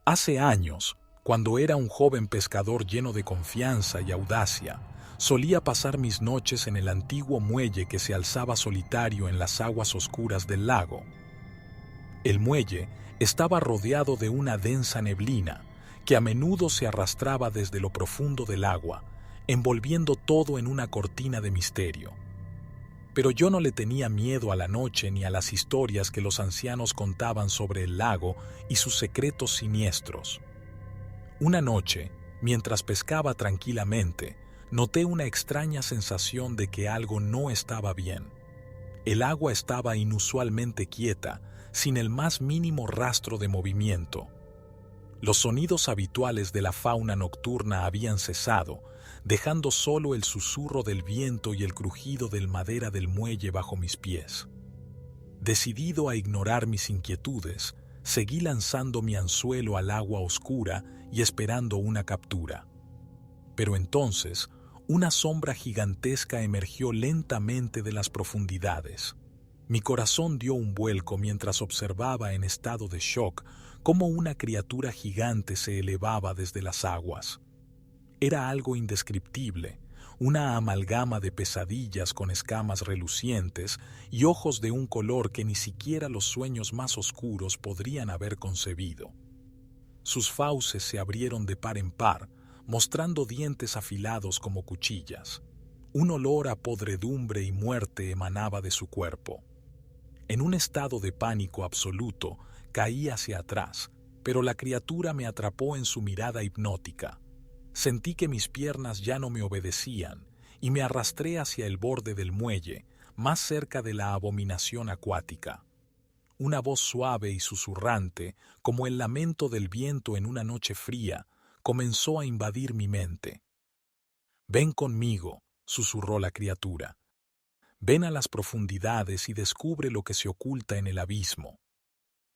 Hace años, cuando era un joven pescador lleno de confianza y audacia, solía pasar mis noches en el antiguo muelle que se alzaba solitario en las aguas oscuras del lago. El muelle estaba rodeado de una densa neblina que a menudo se arrastraba desde lo profundo del agua, envolviendo todo en una cortina de misterio. Pero yo no le tenía miedo a la noche ni a las historias que los ancianos contaban sobre el lago y sus secretos siniestros. Una noche, mientras pescaba tranquilamente, noté una extraña sensación de que algo no estaba bien. El agua estaba inusualmente quieta, sin el más mínimo rastro de movimiento. Los sonidos habituales de la fauna nocturna habían cesado, dejando solo el susurro del viento y el crujido del madera del muelle bajo mis pies. Decidido a ignorar mis inquietudes, seguí lanzando mi anzuelo al agua oscura y esperando una captura. Pero entonces, una sombra gigantesca emergió lentamente de las profundidades. Mi corazón dio un vuelco mientras observaba en estado de shock cómo una criatura gigante se elevaba desde las aguas. Era algo indescriptible, una amalgama de pesadillas con escamas relucientes y ojos de un color que ni siquiera los sueños más oscuros podrían haber concebido. Sus fauces se abrieron de par en par, mostrando dientes afilados como cuchillas. Un olor a podredumbre y muerte emanaba de su cuerpo. En un estado de pánico absoluto, caí hacia atrás, pero la criatura me atrapó en su mirada hipnótica. Sentí que mis piernas ya no me obedecían y me arrastré hacia el borde del muelle, más cerca de la abominación acuática. Una voz suave y susurrante, como el lamento del viento en una noche fría, comenzó a invadir mi mente. «Ven conmigo», susurró la criatura. «Ven a las profundidades y descubre lo que se oculta en el abismo».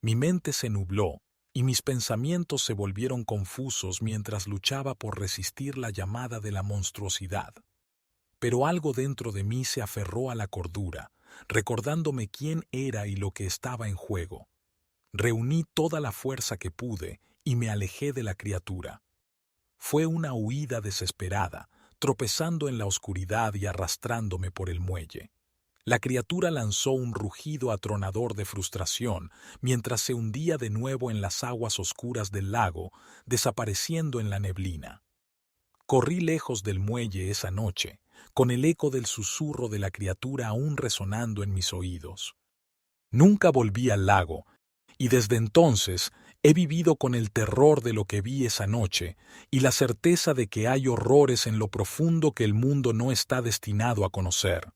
Mi mente se nubló y mis pensamientos se volvieron confusos mientras luchaba por resistir la llamada de la monstruosidad. Pero algo dentro de mí se aferró a la cordura, recordándome quién era y lo que estaba en juego. Reuní toda la fuerza que pude y me alejé de la criatura. Fue una huida desesperada, tropezando en la oscuridad y arrastrándome por el muelle. La criatura lanzó un rugido atronador de frustración mientras se hundía de nuevo en las aguas oscuras del lago, desapareciendo en la neblina. Corrí lejos del muelle esa noche, con el eco del susurro de la criatura aún resonando en mis oídos. Nunca volví al lago, y desde entonces he vivido con el terror de lo que vi esa noche y la certeza de que hay horrores en lo profundo que el mundo no está destinado a conocer.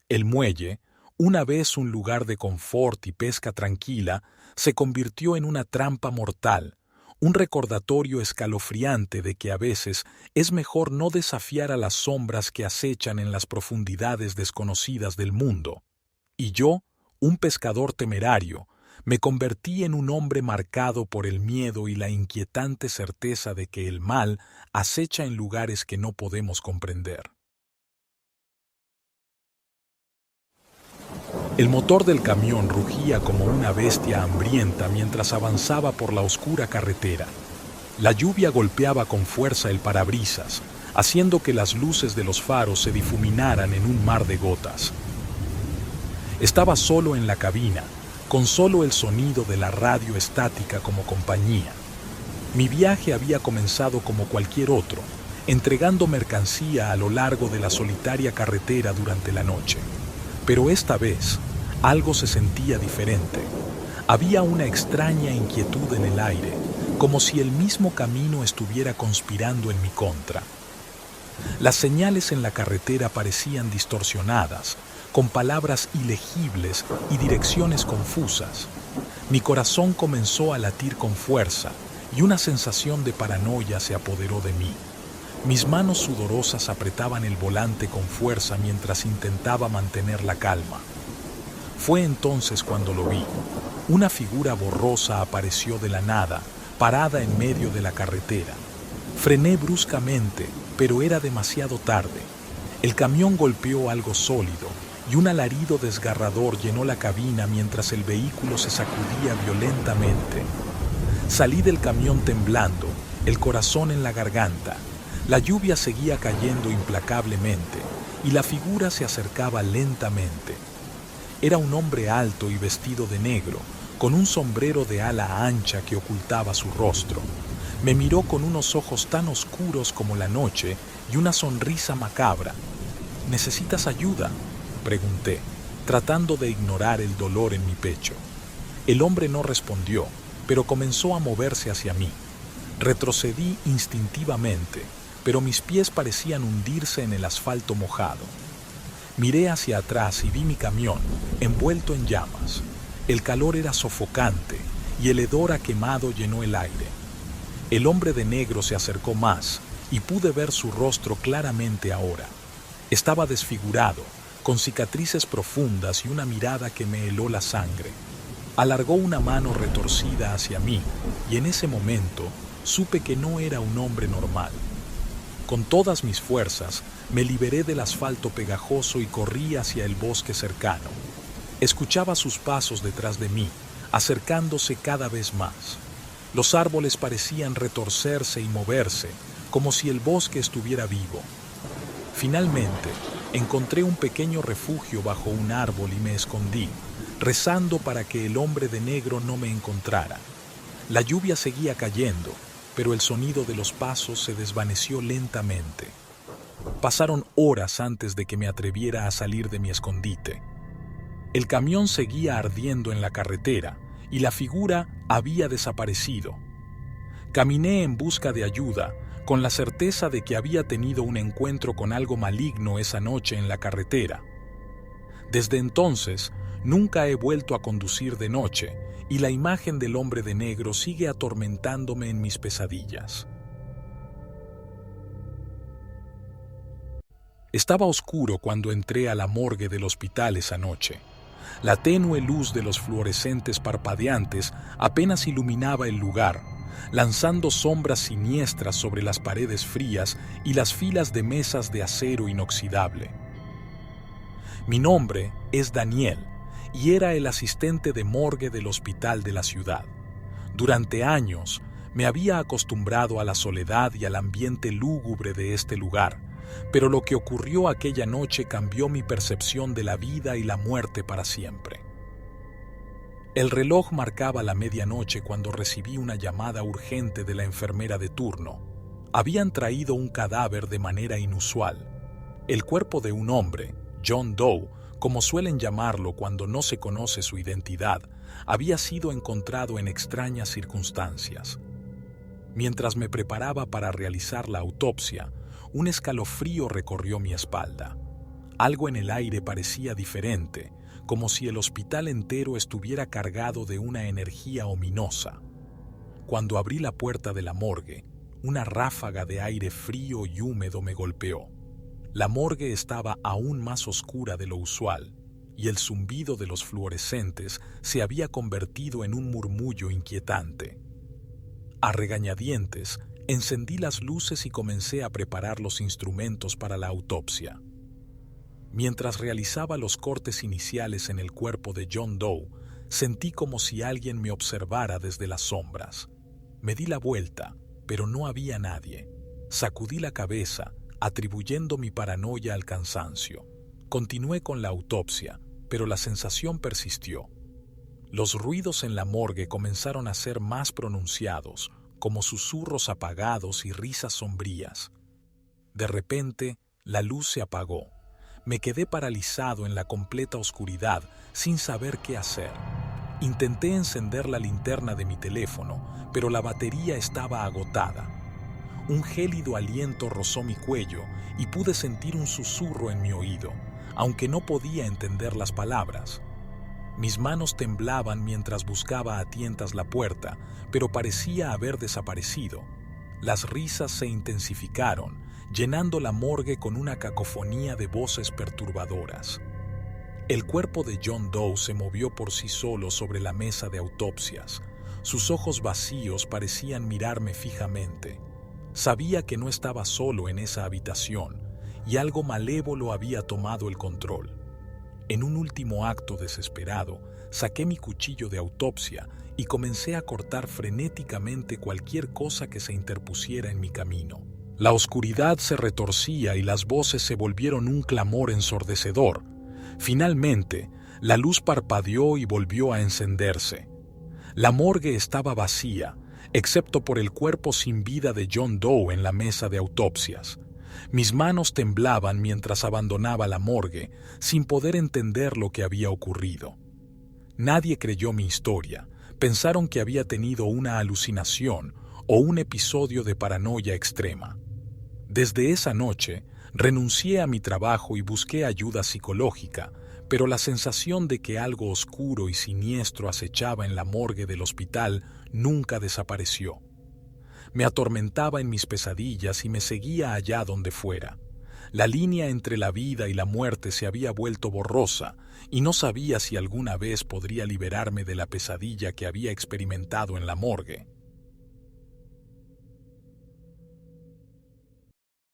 El muelle, una vez un lugar de confort y pesca tranquila, se convirtió en una trampa mortal, un recordatorio escalofriante de que a veces es mejor no desafiar a las sombras que acechan en las profundidades desconocidas del mundo. Y yo, un pescador temerario, me convertí en un hombre marcado por el miedo y la inquietante certeza de que el mal acecha en lugares que no podemos comprender. El motor del camión rugía como una bestia hambrienta mientras avanzaba por la oscura carretera. La lluvia golpeaba con fuerza el parabrisas, haciendo que las luces de los faros se difuminaran en un mar de gotas. Estaba solo en la cabina, con solo el sonido de la radio estática como compañía. Mi viaje había comenzado como cualquier otro, entregando mercancía a lo largo de la solitaria carretera durante la noche. Pero esta vez, algo se sentía diferente. Había una extraña inquietud en el aire, como si el mismo camino estuviera conspirando en mi contra. Las señales en la carretera parecían distorsionadas, con palabras ilegibles y direcciones confusas. Mi corazón comenzó a latir con fuerza y una sensación de paranoia se apoderó de mí. Mis manos sudorosas apretaban el volante con fuerza mientras intentaba mantener la calma. Fue entonces cuando lo vi. Una figura borrosa apareció de la nada, parada en medio de la carretera. Frené bruscamente, pero era demasiado tarde. El camión golpeó algo sólido y un alarido desgarrador llenó la cabina mientras el vehículo se sacudía violentamente. Salí del camión temblando, el corazón en la garganta. La lluvia seguía cayendo implacablemente y la figura se acercaba lentamente. Era un hombre alto y vestido de negro, con un sombrero de ala ancha que ocultaba su rostro. Me miró con unos ojos tan oscuros como la noche y una sonrisa macabra. ¿Necesitas ayuda?, pregunté, tratando de ignorar el dolor en mi pecho. El hombre no respondió, pero comenzó a moverse hacia mí. Retrocedí instintivamente, pero mis pies parecían hundirse en el asfalto mojado. Miré hacia atrás y vi mi camión, envuelto en llamas. El calor era sofocante y el hedor a quemado llenó el aire. El hombre de negro se acercó más y pude ver su rostro claramente ahora. Estaba desfigurado, con cicatrices profundas y una mirada que me heló la sangre. Alargó una mano retorcida hacia mí y en ese momento supe que no era un hombre normal. Con todas mis fuerzas me liberé del asfalto pegajoso y corrí hacia el bosque cercano. Escuchaba sus pasos detrás de mí, acercándose cada vez más. Los árboles parecían retorcerse y moverse, como si el bosque estuviera vivo. Finalmente, encontré un pequeño refugio bajo un árbol y me escondí, rezando para que el hombre de negro no me encontrara. La lluvia seguía cayendo, pero el sonido de los pasos se desvaneció lentamente. Pasaron horas antes de que me atreviera a salir de mi escondite. El camión seguía ardiendo en la carretera y la figura había desaparecido. Caminé en busca de ayuda, con la certeza de que había tenido un encuentro con algo maligno esa noche en la carretera. Desde entonces, nunca he vuelto a conducir de noche y la imagen del hombre de negro sigue atormentándome en mis pesadillas. Estaba oscuro cuando entré a la morgue del hospital esa noche. La tenue luz de los fluorescentes parpadeantes apenas iluminaba el lugar, lanzando sombras siniestras sobre las paredes frías y las filas de mesas de acero inoxidable. Mi nombre es Daniel y era el asistente de morgue del hospital de la ciudad. Durante años me había acostumbrado a la soledad y al ambiente lúgubre de este lugar, pero lo que ocurrió aquella noche cambió mi percepción de la vida y la muerte para siempre. El reloj marcaba la medianoche cuando recibí una llamada urgente de la enfermera de turno. Habían traído un cadáver de manera inusual. El cuerpo de un hombre, John Doe, como suelen llamarlo cuando no se conoce su identidad, había sido encontrado en extrañas circunstancias. Mientras me preparaba para realizar la autopsia, un escalofrío recorrió mi espalda. Algo en el aire parecía diferente, como si el hospital entero estuviera cargado de una energía ominosa. Cuando abrí la puerta de la morgue, una ráfaga de aire frío y húmedo me golpeó. La morgue estaba aún más oscura de lo usual, y el zumbido de los fluorescentes se había convertido en un murmullo inquietante. A regañadientes, encendí las luces y comencé a preparar los instrumentos para la autopsia. Mientras realizaba los cortes iniciales en el cuerpo de John Doe, sentí como si alguien me observara desde las sombras. Me di la vuelta, pero no había nadie. Sacudí la cabeza, atribuyendo mi paranoia al cansancio. Continué con la autopsia, pero la sensación persistió. Los ruidos en la morgue comenzaron a ser más pronunciados, como susurros apagados y risas sombrías. De repente, la luz se apagó. Me quedé paralizado en la completa oscuridad, sin saber qué hacer. Intenté encender la linterna de mi teléfono, pero la batería estaba agotada. Un gélido aliento rozó mi cuello y pude sentir un susurro en mi oído, aunque no podía entender las palabras. Mis manos temblaban mientras buscaba a tientas la puerta, pero parecía haber desaparecido. Las risas se intensificaron, llenando la morgue con una cacofonía de voces perturbadoras. El cuerpo de John Doe se movió por sí solo sobre la mesa de autopsias. Sus ojos vacíos parecían mirarme fijamente. Sabía que no estaba solo en esa habitación, y algo malévolo había tomado el control. En un último acto desesperado, saqué mi cuchillo de autopsia y comencé a cortar frenéticamente cualquier cosa que se interpusiera en mi camino. La oscuridad se retorcía y las voces se volvieron un clamor ensordecedor. Finalmente, la luz parpadeó y volvió a encenderse. La morgue estaba vacía, excepto por el cuerpo sin vida de John Doe en la mesa de autopsias. Mis manos temblaban mientras abandonaba la morgue, sin poder entender lo que había ocurrido. Nadie creyó mi historia. Pensaron que había tenido una alucinación o un episodio de paranoia extrema. Desde esa noche, renuncié a mi trabajo y busqué ayuda psicológica, pero la sensación de que algo oscuro y siniestro acechaba en la morgue del hospital nunca desapareció. Me atormentaba en mis pesadillas y me seguía allá donde fuera. La línea entre la vida y la muerte se había vuelto borrosa y no sabía si alguna vez podría liberarme de la pesadilla que había experimentado en la morgue.